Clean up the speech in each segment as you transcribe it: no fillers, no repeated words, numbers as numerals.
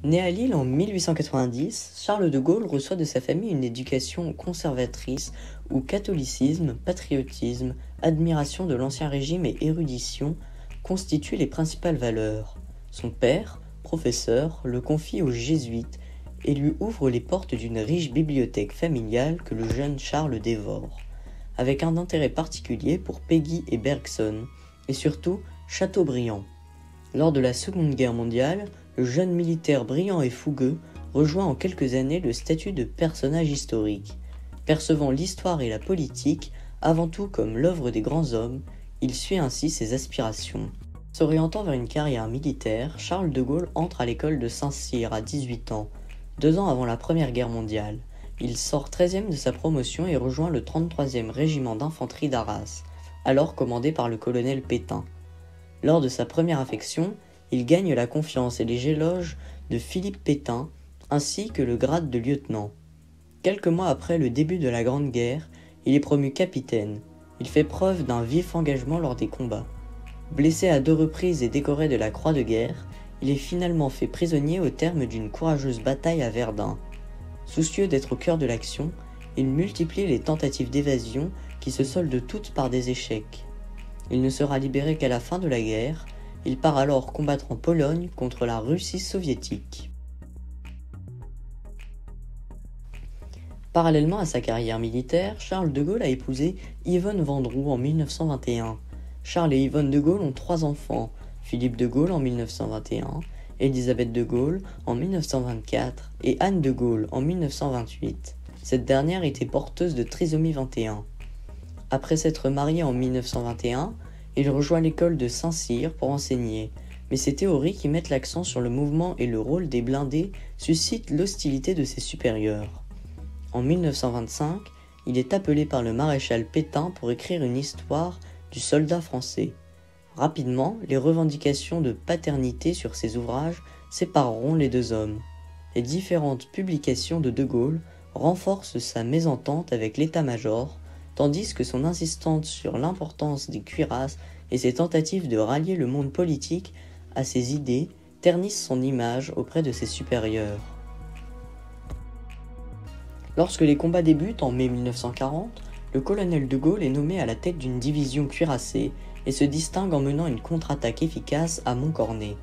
Né à Lille en 1890, Charles de Gaulle reçoit de sa famille une éducation conservatrice où catholicisme, patriotisme, admiration de l'Ancien Régime et érudition constituent les principales valeurs. Son père, professeur, le confie aux jésuites et lui ouvre les portes d'une riche bibliothèque familiale que le jeune Charles dévore, avec un intérêt particulier pour Péguy et Bergson, et surtout Chateaubriand. Lors de la Seconde Guerre mondiale, le jeune militaire brillant et fougueux rejoint en quelques années le statut de personnage historique. Percevant l'histoire et la politique avant tout comme l'œuvre des grands hommes, il suit ainsi ses aspirations. S'orientant vers une carrière militaire, Charles de Gaulle entre à l'école de Saint-Cyr à 18 ans, 2 ans avant la Première Guerre mondiale. Il sort 13e de sa promotion et rejoint le 33e régiment d'infanterie d'Arras, alors commandé par le colonel Pétain. Lors de sa première affection, il gagne la confiance et les éloges de Philippe Pétain, ainsi que le grade de lieutenant. Quelques mois après le début de la Grande Guerre, il est promu capitaine. Il fait preuve d'un vif engagement lors des combats. Blessé à 2 reprises et décoré de la Croix de guerre, il est finalement fait prisonnier au terme d'une courageuse bataille à Verdun. Soucieux d'être au cœur de l'action, il multiplie les tentatives d'évasion qui se soldent toutes par des échecs. Il ne sera libéré qu'à la fin de la guerre. Il part alors combattre en Pologne contre la Russie soviétique. Parallèlement à sa carrière militaire, Charles de Gaulle a épousé Yvonne Vendroux en 1921. Charles et Yvonne de Gaulle ont 3 enfants, Philippe de Gaulle en 1921, Élisabeth de Gaulle en 1924 et Anne de Gaulle en 1928. Cette dernière était porteuse de trisomie 21. Après s'être marié en 1921, il rejoint l'école de Saint-Cyr pour enseigner, mais ses théories qui mettent l'accent sur le mouvement et le rôle des blindés suscitent l'hostilité de ses supérieurs. En 1925, il est appelé par le maréchal Pétain pour écrire une histoire du soldat français. Rapidement, les revendications de paternité sur ses ouvrages sépareront les 2 hommes. Les différentes publications de Gaulle renforcent sa mésentente avec l'état-major, tandis que son insistance sur l'importance des cuirasses et ses tentatives de rallier le monde politique à ses idées ternissent son image auprès de ses supérieurs. Lorsque les combats débutent en mai 1940, le colonel de Gaulle est nommé à la tête d'une division cuirassée et se distingue en menant une contre-attaque efficace à Montcornet.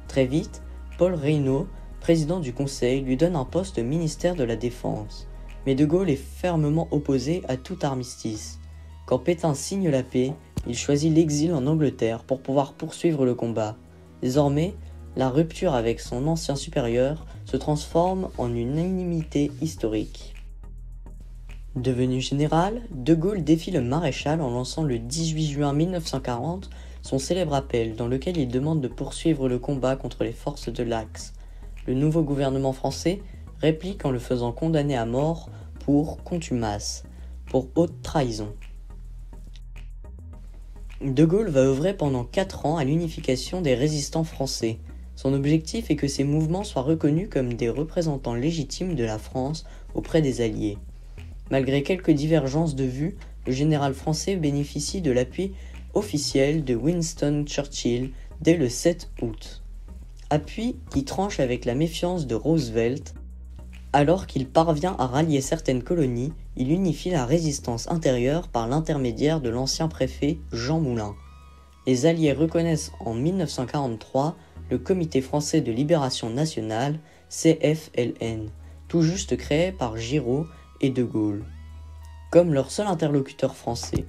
Très vite, Paul Reynaud, président du Conseil, lui donne un poste au ministère de la Défense. Mais de Gaulle est fermement opposé à tout armistice. Quand Pétain signe la paix, il choisit l'exil en Angleterre pour pouvoir poursuivre le combat. Désormais, la rupture avec son ancien supérieur se transforme en une inimité historique. Devenu général, de Gaulle défie le maréchal en lançant le 18 juin 1940 son célèbre appel dans lequel il demande de poursuivre le combat contre les forces de l'Axe. Le nouveau gouvernement français réplique en le faisant condamner à mort pour contumace, pour haute trahison. De Gaulle va œuvrer pendant 4 ans à l'unification des résistants français. Son objectif est que ces mouvements soient reconnus comme des représentants légitimes de la France auprès des Alliés. Malgré quelques divergences de vues, le général français bénéficie de l'appui officiel de Winston Churchill dès le 7 août. Appui qui tranche avec la méfiance de Roosevelt. Alors qu'il parvient à rallier certaines colonies, il unifie la résistance intérieure par l'intermédiaire de l'ancien préfet Jean Moulin. Les Alliés reconnaissent en 1943 le Comité français de libération nationale, CFLN, tout juste créé par Giraud et de Gaulle, comme leur seul interlocuteur français.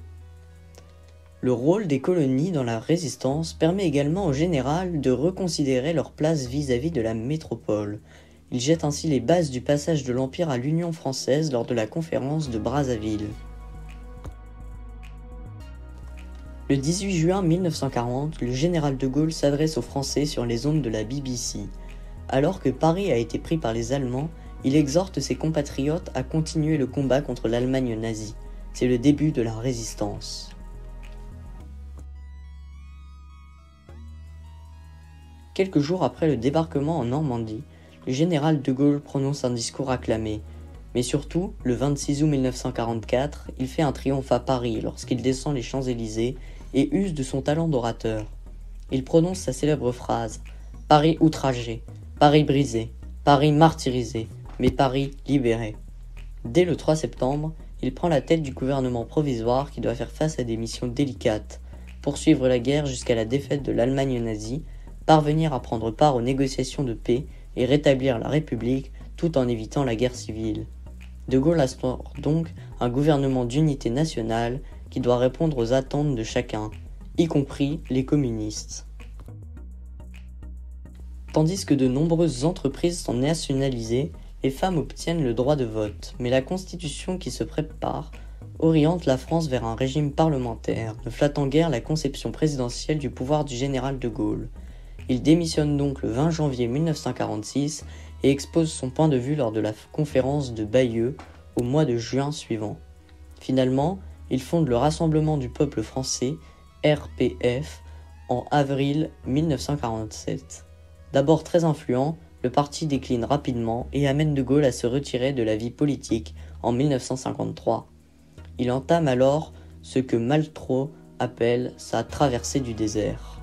Le rôle des colonies dans la résistance permet également au général de reconsidérer leur place vis-à-vis de la métropole. Il jette ainsi les bases du passage de l'Empire à l'Union française lors de la conférence de Brazzaville. Le 18 juin 1940, le général de Gaulle s'adresse aux Français sur les ondes de la BBC. Alors que Paris a été pris par les Allemands, il exhorte ses compatriotes à continuer le combat contre l'Allemagne nazie. C'est le début de la résistance. Quelques jours après le débarquement en Normandie, le général de Gaulle prononce un discours acclamé. Mais surtout, le 26 août 1944, il fait un triomphe à Paris lorsqu'il descend les Champs-Élysées et use de son talent d'orateur. Il prononce sa célèbre phrase « Paris outragé, Paris brisé, Paris martyrisé, mais Paris libéré. Dès le 3 septembre, il prend la tête du gouvernement provisoire qui doit faire face à des missions délicates, poursuivre la guerre jusqu'à la défaite de l'Allemagne nazie, parvenir à prendre part aux négociations de paix et rétablir la République tout en évitant la guerre civile. De Gaulle instaure donc un gouvernement d'unité nationale qui doit répondre aux attentes de chacun, y compris les communistes. Tandis que de nombreuses entreprises sont nationalisées, les femmes obtiennent le droit de vote, mais la constitution qui se prépare oriente la France vers un régime parlementaire, ne flattant guère la conception présidentielle du pouvoir du général de Gaulle. Il démissionne donc le 20 janvier 1946 et expose son point de vue lors de la conférence de Bayeux au mois de juin suivant. Finalement, il fonde le Rassemblement du peuple français, RPF, en avril 1947. D'abord très influent, le parti décline rapidement et amène de Gaulle à se retirer de la vie politique en 1953. Il entame alors ce que Malraux appelle sa traversée du désert.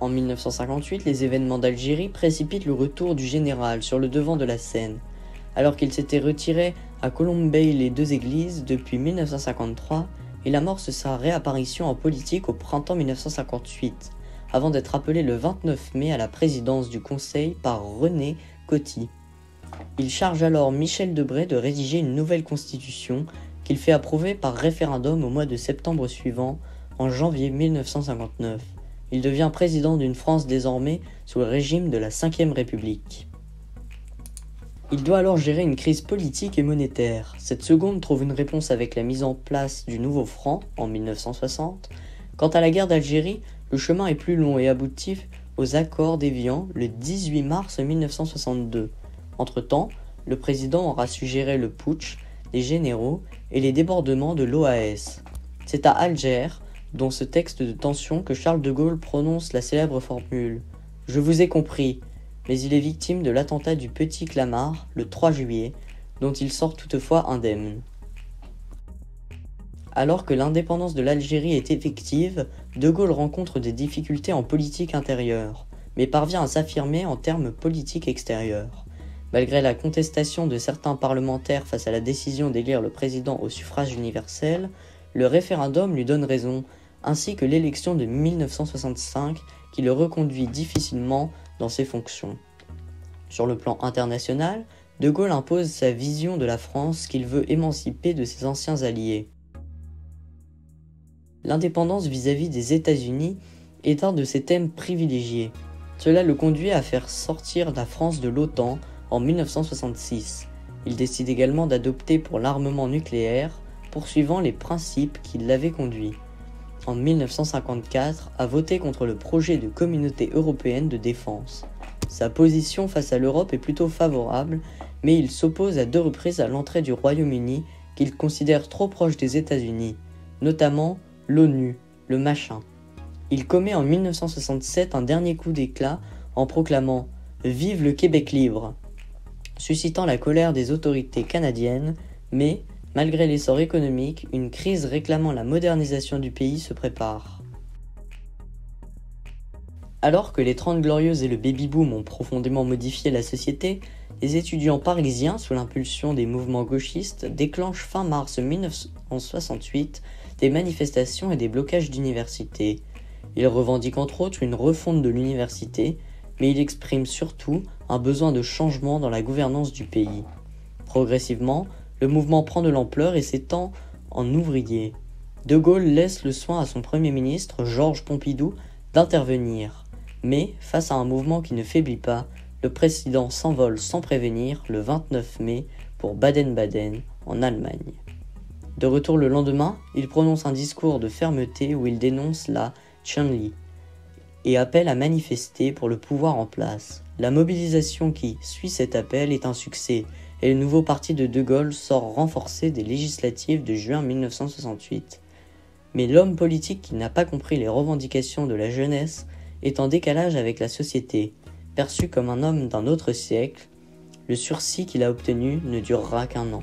En 1958, les événements d'Algérie précipitent le retour du général sur le devant de la scène. Alors qu'il s'était retiré à Colombey-les-Deux-Églises depuis 1953, il amorce sa réapparition en politique au printemps 1958, avant d'être appelé le 29 mai à la présidence du Conseil par René Coty. Il charge alors Michel Debré de rédiger une nouvelle constitution qu'il fait approuver par référendum au mois de septembre suivant, en janvier 1959. Il devient président d'une France désormais sous le régime de la Ve République. Il doit alors gérer une crise politique et monétaire. Cette seconde trouve une réponse avec la mise en place du nouveau franc en 1960. Quant à la guerre d'Algérie, le chemin est plus long et aboutit aux accords d'Évian le 18 mars 1962. Entre-temps, le président aura suggéré le putsch des généraux et les débordements de l'OAS. C'est à Alger, dans ce texte de tension, que Charles de Gaulle prononce la célèbre formule « Je vous ai compris », mais il est victime de l'attentat du Petit Clamart le 3 juillet, dont il sort toutefois indemne. Alors que l'indépendance de l'Algérie est effective, de Gaulle rencontre des difficultés en politique intérieure, mais parvient à s'affirmer en termes politiques extérieurs. Malgré la contestation de certains parlementaires face à la décision d'élire le président au suffrage universel, le référendum lui donne raison, ainsi que l'élection de 1965 qui le reconduit difficilement dans ses fonctions. Sur le plan international, de Gaulle impose sa vision de la France qu'il veut émanciper de ses anciens alliés. L'indépendance vis-à-vis des États-Unis est un de ses thèmes privilégiés. Cela le conduit à faire sortir la France de l'OTAN en 1966. Il décide également d'adopter pour l'armement nucléaire, poursuivant les principes qui l'avaient conduit, en 1954, à voter contre le projet de communauté européenne de défense. Sa position face à l'Europe est plutôt favorable, mais il s'oppose à 2 reprises à l'entrée du Royaume-Uni qu'il considère trop proche des États-Unis, notamment l'ONU, le machin. Il commet en 1967 un dernier coup d'éclat en proclamant « Vive le Québec libre !», suscitant la colère des autorités canadiennes, mais, malgré l'essor économique, une crise réclamant la modernisation du pays se prépare. Alors que les 30 Glorieuses et le baby-boom ont profondément modifié la société, les étudiants parisiens, sous l'impulsion des mouvements gauchistes, déclenchent fin mars 1968 des manifestations et des blocages d'universités. Ils revendiquent entre autres une refonte de l'université, mais ils expriment surtout un besoin de changement dans la gouvernance du pays. Progressivement, le mouvement prend de l'ampleur et s'étend en ouvriers. De Gaulle laisse le soin à son Premier ministre, Georges Pompidou, d'intervenir. Mais, face à un mouvement qui ne faiblit pas, le président s'envole sans prévenir le 29 mai pour Baden-Baden, en Allemagne. De retour le lendemain, il prononce un discours de fermeté où il dénonce la Chun-Li et appelle à manifester pour le pouvoir en place. La mobilisation qui suit cet appel est un succès et le nouveau parti de Gaulle sort renforcé des législatives de juin 1968. Mais l'homme politique qui n'a pas compris les revendications de la jeunesse est en décalage avec la société. Perçu comme un homme d'un autre siècle, le sursis qu'il a obtenu ne durera qu'1 an.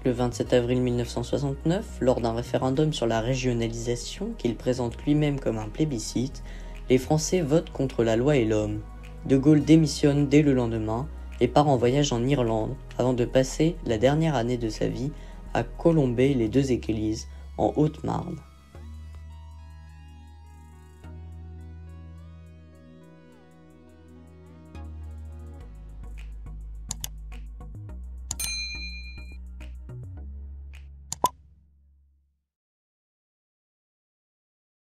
Le 27 avril 1969, lors d'un référendum sur la régionalisation qu'il présente lui-même comme un plébiscite, les Français votent contre la loi et l'homme. De Gaulle démissionne dès le lendemain et part en voyage en Irlande avant de passer la dernière année de sa vie à Colombey-les-Deux-Églises, en Haute-Marne.